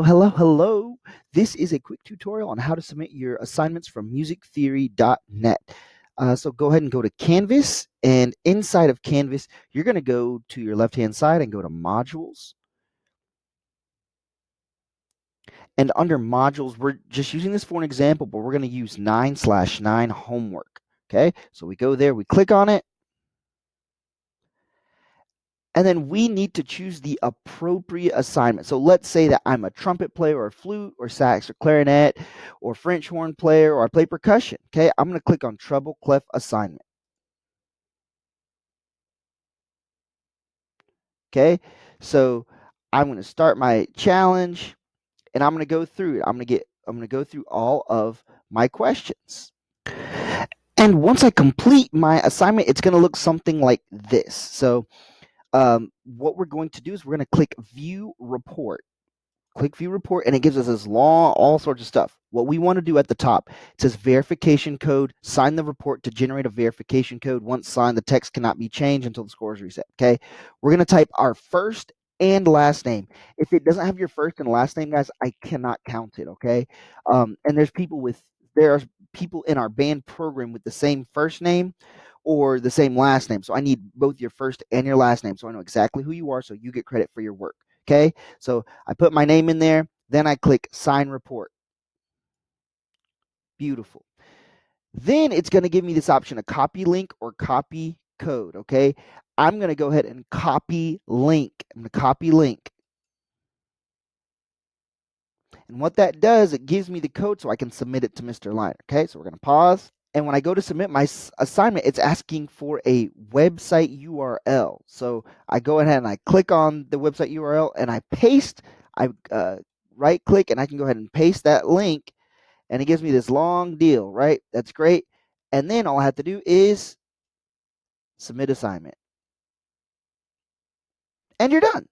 Hello. This is a quick tutorial on how to submit your assignments from musictheory.net. So go ahead and go to Canvas, and inside of Canvas, you're going to go to your left-hand side and go to Modules. And under Modules, we're just using this for an example, but we're going to use 9/9 homework. Okay, so we go there, we click on it, and then we need to choose the appropriate assignment. So let's say that I'm a trumpet player or a flute or sax or clarinet or French horn player, or I play percussion. Okay, I'm going to click on treble clef assignment. Okay, so I'm going to start my challenge and I'm going to go through it. I'm going to go through all of my questions. And once I complete my assignment, it's going to look something like this. So what we're going to do is we're going to click View Report. Click View Report, and it gives us this long, all sorts of stuff. What we want to do at the top, it says verification code. Sign the report to generate a verification code. Once signed, the text cannot be changed until the score is reset. Okay, we're going to type our first and last name. If it doesn't have your first and last name, guys, I cannot count it. Okay, and there are people in our band program with the same first name or the same last name. So I need both your first and your last name, so I know exactly who you are, so you get credit for your work. Okay, so I put my name in there, then I click Sign Report. Beautiful. Then it's going to give me this option, a copy link or copy code. Okay, I'm going to go ahead and copy link. I'm going to copy link. And what that does, it gives me the code so I can submit it to Mr. Liner. Okay, so we're going to pause. And when I go to submit my assignment, it's asking for a website URL. So I go ahead and I click on the website URL and I paste. I right click and I can go ahead and paste that link, and it gives me this long deal, right? That's great. And then all I have to do is submit assignment. And you're done.